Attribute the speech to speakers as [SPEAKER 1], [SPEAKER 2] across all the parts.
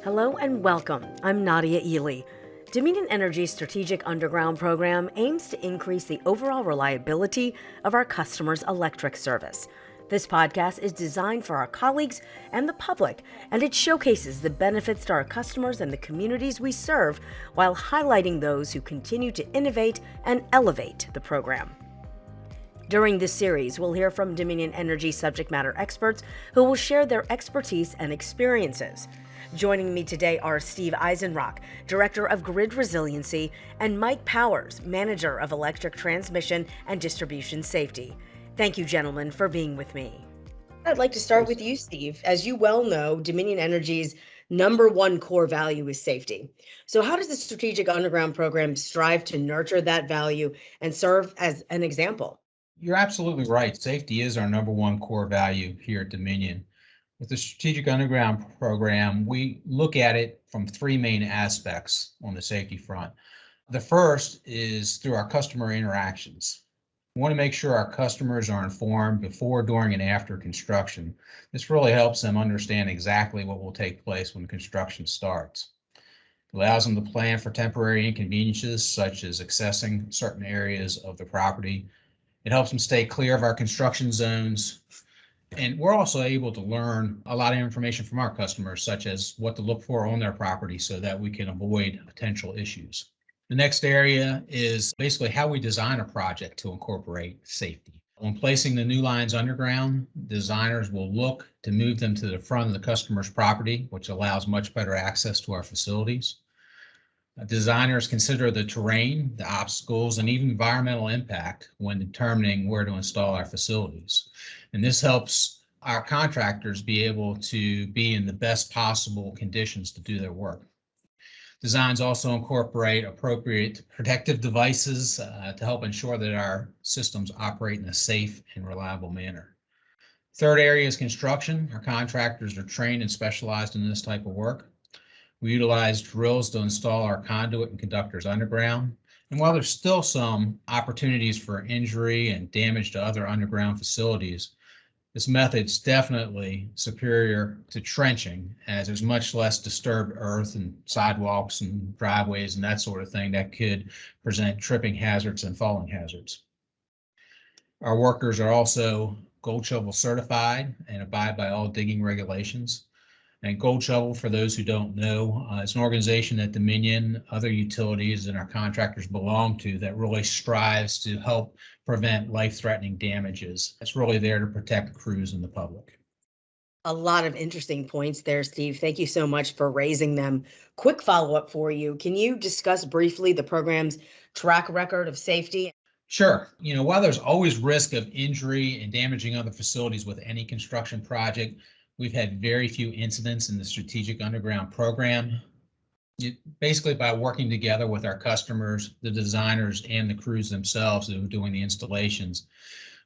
[SPEAKER 1] Hello and welcome. I'm Nadia Ely. Dominion Energy's Strategic Underground program aims to increase the overall reliability of our customers' electric service. This podcast is designed for our colleagues and the public, and it showcases the benefits to our customers and the communities we serve while highlighting those who continue to innovate and elevate the program. During this series, we'll hear from Dominion Energy subject matter experts who will share their expertise and experiences. Joining me today are Steve Eisenrock, Director of Grid Resiliency, and Mike Powers, Manager of Electric Transmission and Distribution Safety. Thank you, gentlemen, for being with me. I'd like to start with you, Steve. As you well know, Dominion Energy's number one core value is safety. So how does the Strategic Underground program strive to nurture that value and serve as an example?
[SPEAKER 2] You're absolutely right. Safety is our number one core value here at Dominion. With the Strategic Underground program, we look at it from three main aspects on the safety front. The first is through our customer interactions. We want to make sure our customers are informed before, during, and after construction. This really helps them understand exactly what will take place when construction starts. It allows them to plan for temporary inconveniences, such as accessing certain areas of the property. It helps them stay clear of our construction zones. And we're also able to learn a lot of information from our customers, such as what to look for on their property so that we can avoid potential issues. The next area is basically how we design a project to incorporate safety. When placing the new lines underground, designers will look to move them to the front of the customer's property, which allows much better access to our facilities. Designers consider the terrain, the obstacles, and even environmental impact when determining where to install our facilities. And this helps our contractors be able to be in the best possible conditions to do their work. Designs also incorporate appropriate protective devices to help ensure that our systems operate in a safe and reliable manner. Third area is construction. Our contractors are trained and specialized in this type of work. We utilize drills to install our conduit and conductors underground. And while there's still some opportunities for injury and damage to other underground facilities, this method's definitely superior to trenching, as there's much less disturbed earth and sidewalks and driveways and that sort of thing that could present tripping hazards and falling hazards. Our workers are also gold shovel certified and abide by all digging regulations. And Gold Shovel, for those who don't know, it's an organization that Dominion, other utilities, and our contractors belong to that really strives to help prevent life-threatening damages. It's really there to protect crews and the public.
[SPEAKER 1] A lot of interesting points there, Steve. Thank you so much for raising them. Quick follow-up for you. Can you discuss briefly the program's track record of safety?
[SPEAKER 2] Sure. While there's always risk of injury and damaging other facilities with any construction project, we've had very few incidents in the Strategic Underground program. Basically, by working together with our customers, the designers, and the crews themselves who are doing the installations,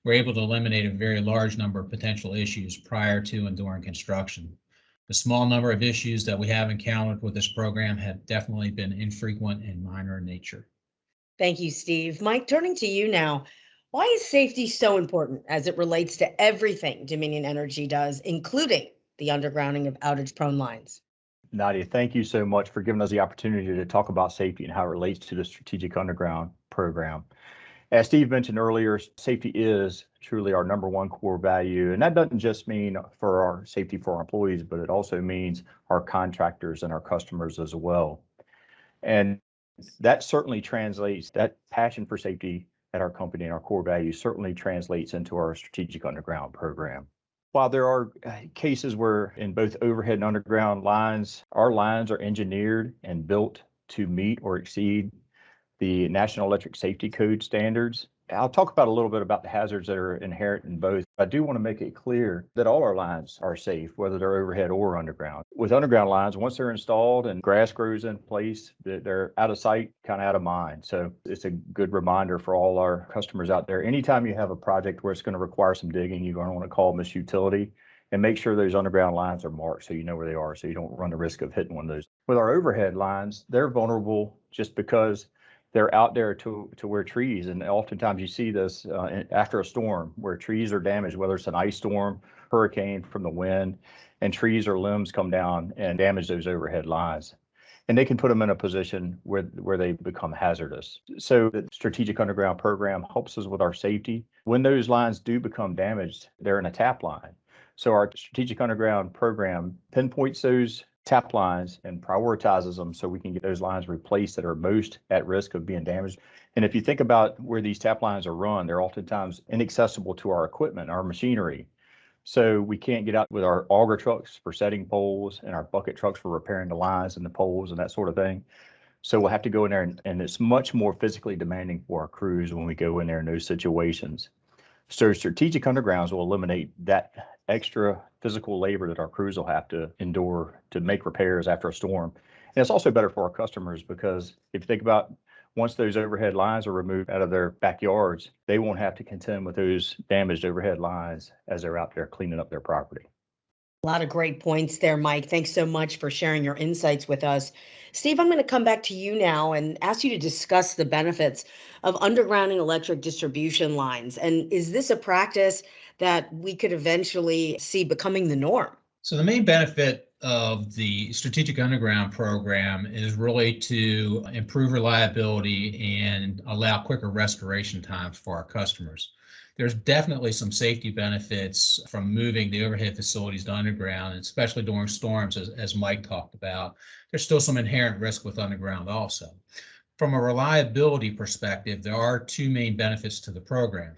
[SPEAKER 2] we're able to eliminate a very large number of potential issues prior to and during construction. The small number of issues that we have encountered with this program have definitely been infrequent and minor in nature.
[SPEAKER 1] Thank you, Steve. Mike, turning to you now. Why is safety so important as it relates to everything Dominion Energy does, including the undergrounding of outage-prone lines?
[SPEAKER 3] Nadia, thank you so much for giving us the opportunity to talk about safety and how it relates to the Strategic Underground program. As Steve mentioned earlier, safety is truly our number one core value. And that doesn't just mean for our safety for our employees, but it also means our contractors and our customers as well. And that certainly translates, that passion for safety at our company and our core values certainly translates into our Strategic Underground program. While there are cases where in both overhead and underground lines, our lines are engineered and built to meet or exceed the National Electric Safety Code standards. I'll talk about a little bit about the hazards that are inherent in both. I do want to make it clear that all our lines are safe, whether they're overhead or underground. With underground lines, once they're installed and grass grows in place, they're out of sight, kind of out of mind. So it's a good reminder for all our customers out there. Anytime you have a project where it's going to require some digging, you're going to want to call Miss Utility and make sure those underground lines are marked so you know where they are, so you don't run the risk of hitting one of those. With our overhead lines, they're vulnerable just because they're out there to where trees, and oftentimes you see this after a storm where trees are damaged, whether it's an ice storm, hurricane from the wind, and trees or limbs come down and damage those overhead lines. And they can put them in a position where they become hazardous. So the strategic underground program helps us with our safety. When those lines do become damaged, they're in a tap line. So our strategic underground program pinpoints those tap lines and prioritizes them so we can get those lines replaced that are most at risk of being damaged. And if you think about where these tap lines are run, they're oftentimes inaccessible to our equipment, our machinery. So we can't get out with our auger trucks for setting poles and our bucket trucks for repairing the lines and the poles and that sort of thing. So we'll have to go in there and it's much more physically demanding for our crews when we go in there in those situations. So strategic undergrounds will eliminate that extra physical labor that our crews will have to endure to make repairs after a storm. And it's also better for our customers because if you think about once those overhead lines are removed out of their backyards, they won't have to contend with those damaged overhead lines as they're out there cleaning up their property.
[SPEAKER 1] A lot of great points there, Mike. Thanks so much for sharing your insights with us. Steve, I'm going to come back to you now and ask you to discuss the benefits of undergrounding electric distribution lines. And is this a practice that we could eventually see becoming the norm?
[SPEAKER 2] So the main benefit of the Strategic Underground program is really to improve reliability and allow quicker restoration times for our customers. There's definitely some safety benefits from moving the overhead facilities to underground, and especially during storms, as Mike talked about. There's still some inherent risk with underground also. From a reliability perspective, there are two main benefits to the program.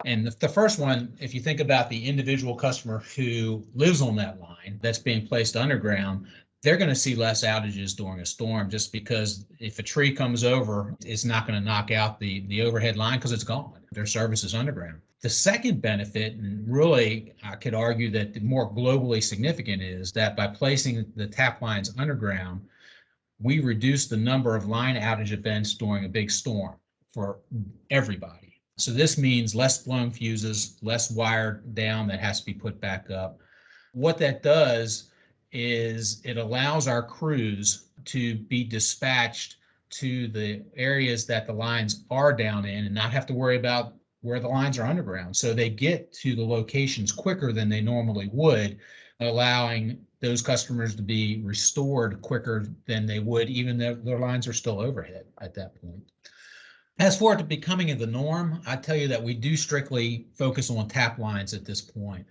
[SPEAKER 2] And the first one, if you think about the individual customer who lives on that line that's being placed underground, they're going to see less outages during a storm just because if a tree comes over, it's not going to knock out the overhead line because it's gone. Their service is underground. The second benefit, and really I could argue that the more globally significant, is that by placing the tap lines underground, we reduce the number of line outage events during a big storm for everybody. So this means less blown fuses, less wire down that has to be put back up. What that does is it allows our crews to be dispatched to the areas that the lines are down in and not have to worry about where the lines are underground. So they get to the locations quicker than they normally would, allowing those customers to be restored quicker than they would even though their lines are still overhead at that point. As for it becoming the norm, I tell you that we do strictly focus on tap lines at this point.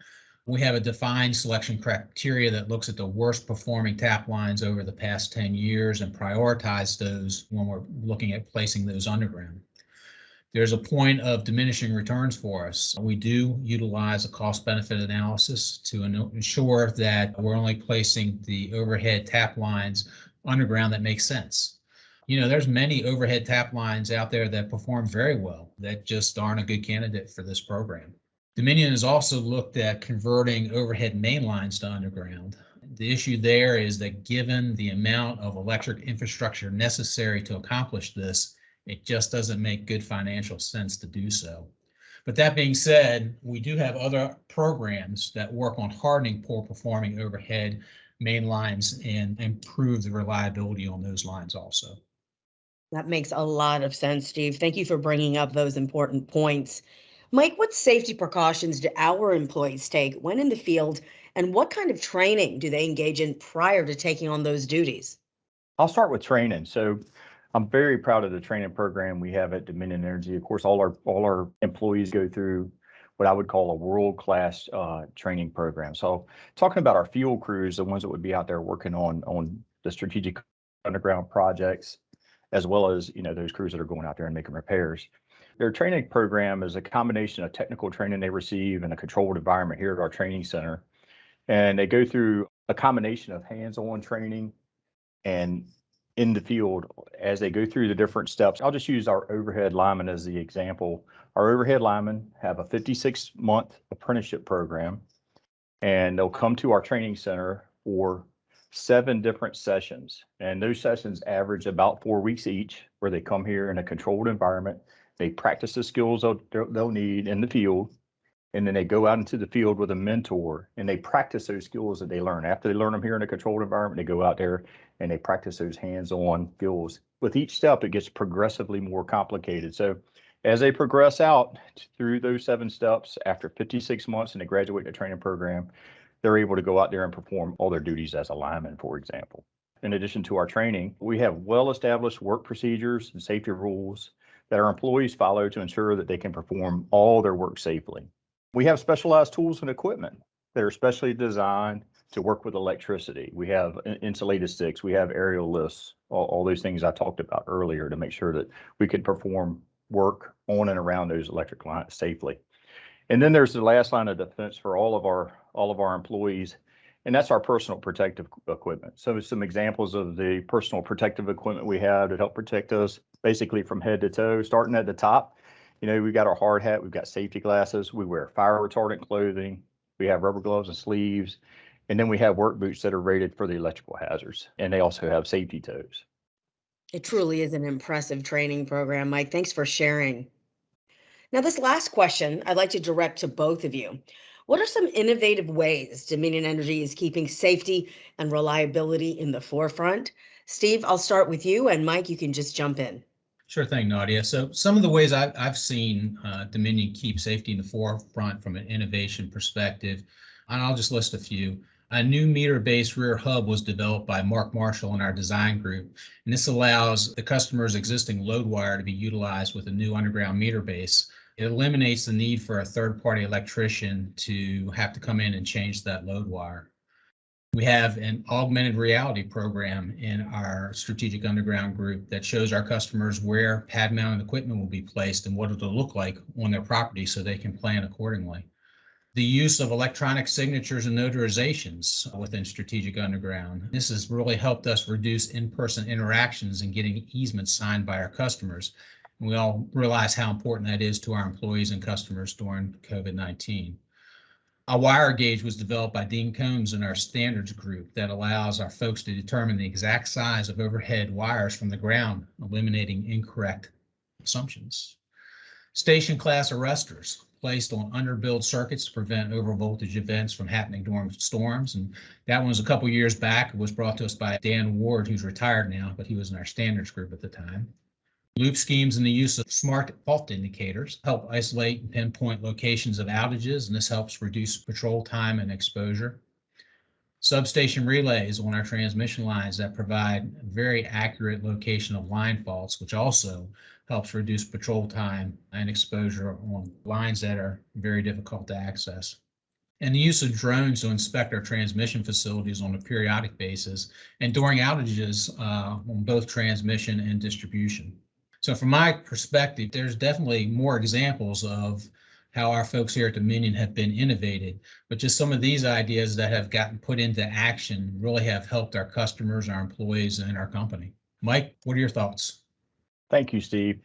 [SPEAKER 2] We have a defined selection criteria that looks at the worst performing tap lines over the past 10 years and prioritize those when we're looking at placing those underground. There's a point of diminishing returns for us. We do utilize a cost-benefit analysis to ensure that we're only placing the overhead tap lines underground that makes sense. You know, there's many overhead tap lines out there that perform very well that just aren't a good candidate for this program. Dominion has also looked at converting overhead main lines to underground. The issue there is that given the amount of electric infrastructure necessary to accomplish this, it just doesn't make good financial sense to do so. But that being said, we do have other programs that work on hardening poor performing overhead main lines and improve the reliability on those lines also.
[SPEAKER 1] That makes a lot of sense, Steve. Thank you for bringing up those important points. Mike, what safety precautions do our employees take when in the field, and what kind of training do they engage in prior to taking on those duties?
[SPEAKER 3] I'll start with training. So I'm very proud of the training program we have at Dominion Energy. Of course, all our employees go through what I would call a world-class training program. So talking about our field crews, the ones that would be out there working on the strategic underground projects, as well as those crews that are going out there and making repairs. Their training program is a combination of technical training they receive in a controlled environment here at our training center. And they go through a combination of hands-on training and in the field as they go through the different steps. I'll just use our overhead linemen as the example. Our overhead linemen have a 56-month apprenticeship program, and they'll come to our training center for 7 different sessions. And those sessions average about 4 weeks each, where they come here in a controlled environment. They practice the skills they'll need in the field. And then they go out into the field with a mentor and they practice those skills that they learn. After they learn them here in a controlled environment, they go out there and they practice those hands-on skills. With each step, it gets progressively more complicated. So as they progress out through those 7 steps, after 56 months and they graduate the training program, they're able to go out there and perform all their duties as a lineman, for example. In addition to our training, we have well-established work procedures and safety rules that our employees follow to ensure that they can perform all their work safely. We have specialized tools and equipment that are specially designed to work with electricity. We have insulated sticks, we have aerial lifts, all those things I talked about earlier to make sure that we can perform work on and around those electric lines safely. And then there's the last line of defense for all of our employees, and that's our personal protective equipment. So some examples of the personal protective equipment we have to help protect us basically from head to toe, starting at the top. We got our hard hat, we've got safety glasses, we wear fire retardant clothing, we have rubber gloves and sleeves, and then we have work boots that are rated for the electrical hazards, and they also have safety toes.
[SPEAKER 1] It truly is an impressive training program, Mike. Thanks for sharing. Now, this last question I'd like to direct to both of you. What are some innovative ways Dominion Energy is keeping safety and reliability in the forefront? Steve, I'll start with you, and Mike, you can just jump in.
[SPEAKER 2] Sure thing, Nadia. So some of the ways I've seen Dominion keep safety in the forefront from an innovation perspective, and I'll just list a few. A new meter-based rear hub was developed by Mark Marshall in our design group, and this allows the customer's existing load wire to be utilized with a new underground meter base. It eliminates the need for a third-party electrician to have to come in and change that load wire. We have an augmented reality program in our strategic underground group that shows our customers where pad mounted equipment will be placed and what it'll look like on their property so they can plan accordingly. The use of electronic signatures and notarizations within strategic underground. This has really helped us reduce in-person interactions and getting easements signed by our customers. And we all realize how important that is to our employees and customers during COVID-19. A wire gauge was developed by Dean Combs in our standards group that allows our folks to determine the exact size of overhead wires from the ground, eliminating incorrect assumptions. Station class arresters placed on underbuilt circuits to prevent overvoltage events from happening during storms. And that one was a couple years back. It was brought to us by Dan Ward, who's retired now, but he was in our standards group at the time. Loop schemes and the use of smart fault indicators help isolate and pinpoint locations of outages, and this helps reduce patrol time and exposure. Substation relays on our transmission lines that provide very accurate location of line faults, which also helps reduce patrol time and exposure on lines that are very difficult to access. And the use of drones to inspect our transmission facilities on a periodic basis and during outages on both transmission and distribution. So from my perspective, there's definitely more examples of how our folks here at Dominion have been innovated, but just some of these ideas that have gotten put into action really have helped our customers, our employees, and our company. Mike, what are your thoughts?
[SPEAKER 3] Thank you, Steve.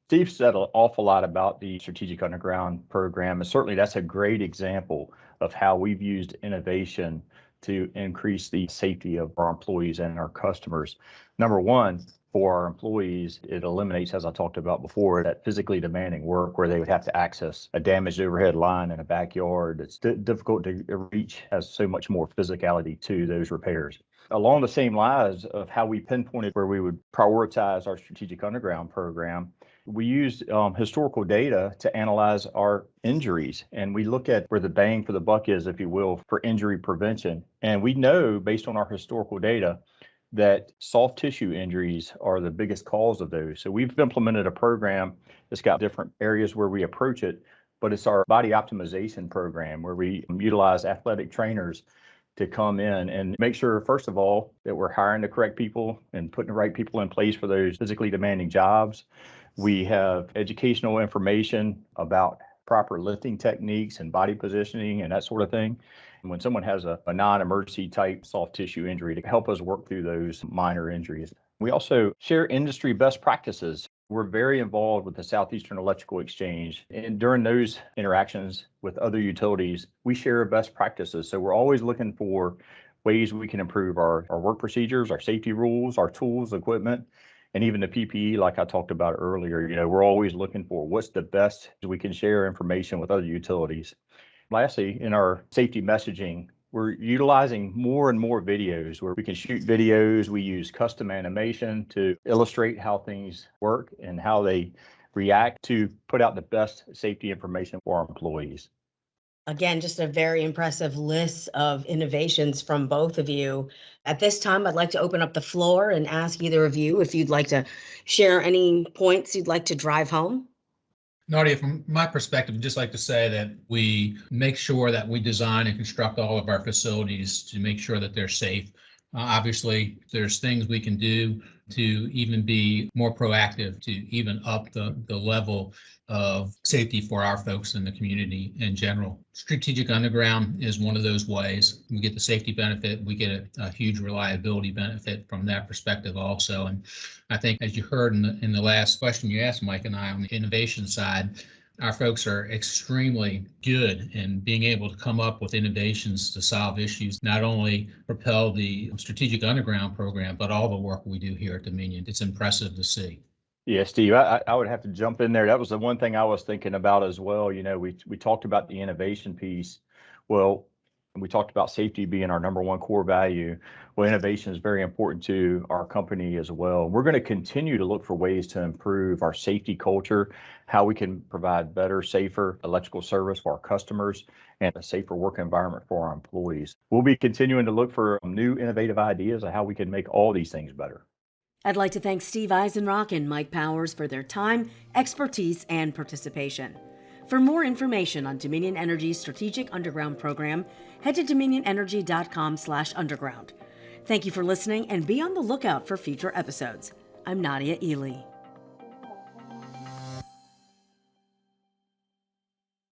[SPEAKER 3] Steve said an awful lot about the Strategic Underground program, and certainly that's a great example of how we've used innovation to increase the safety of our employees and our customers. Number one, for our employees, it eliminates, as I talked about before, that physically demanding work where they would have to access a damaged overhead line in a backyard that's difficult to reach, has so much more physicality to those repairs. Along the same lines of how we pinpointed where we would prioritize our Strategic Underground program, we used historical data to analyze our injuries, and we look at where the bang for the buck is, if you will, for injury prevention. And we know, based on our historical data, that soft tissue injuries are the biggest cause of those. So we've implemented a program that's got different areas where we approach it, but it's our body optimization program where we utilize athletic trainers to come in and make sure, first of all, that we're hiring the correct people and putting the right people in place for those physically demanding jobs. We have educational information about proper lifting techniques and body positioning and that sort of thing. And when someone has a non-emergency type soft tissue injury, to help us work through those minor injuries. We also share industry best practices. We're very involved with the Southeastern Electrical Exchange, and during those interactions with other utilities, we share best practices. So we're always looking for ways we can improve our work procedures, our safety rules, our tools, equipment, and even the PPE, like I talked about earlier. We're always looking for what's the best we can share information with other utilities. Lastly, in our safety messaging, we're utilizing more and more videos where we can shoot videos. We use custom animation to illustrate how things work and how they react to put out the best safety information for our employees.
[SPEAKER 1] Again, just a very impressive list of innovations from both of you. At this time, I'd like to open up the floor and ask either of you if you'd like to share any points you'd like to drive home.
[SPEAKER 2] Nadia, from my perspective, I'd just like to say that we make sure that we design and construct all of our facilities to make sure that they're safe. Obviously, there's things we can do to even be more proactive, to even up the level of safety for our folks in the community in general. Strategic Underground is one of those ways. We get the safety benefit, we get a huge reliability benefit from that perspective also. And I think, as you heard in the last question you asked Mike and I on the innovation side, our folks are extremely good in being able to come up with innovations to solve issues, not only propel the Strategic Underground program, but all the work we do here at Dominion. It's impressive to see.
[SPEAKER 3] Yeah, Steve, I would have to jump in there. That was the one thing I was thinking about as well. We talked about the innovation piece. Well, we talked about safety being our number one core value. Well, innovation is very important to our company as well. We're going to continue to look for ways to improve our safety culture, how we can provide better, safer electrical service for our customers, and a safer work environment for our employees. We'll be continuing to look for new innovative ideas of how we can make all these things better.
[SPEAKER 1] I'd like to thank Steve Eisenrock and Mike Powers for their time, expertise, and participation. For more information on Dominion Energy's Strategic Underground program, head to dominionenergy.com/underground. Thank you for listening and be on the lookout for future episodes. I'm Nadia Ely.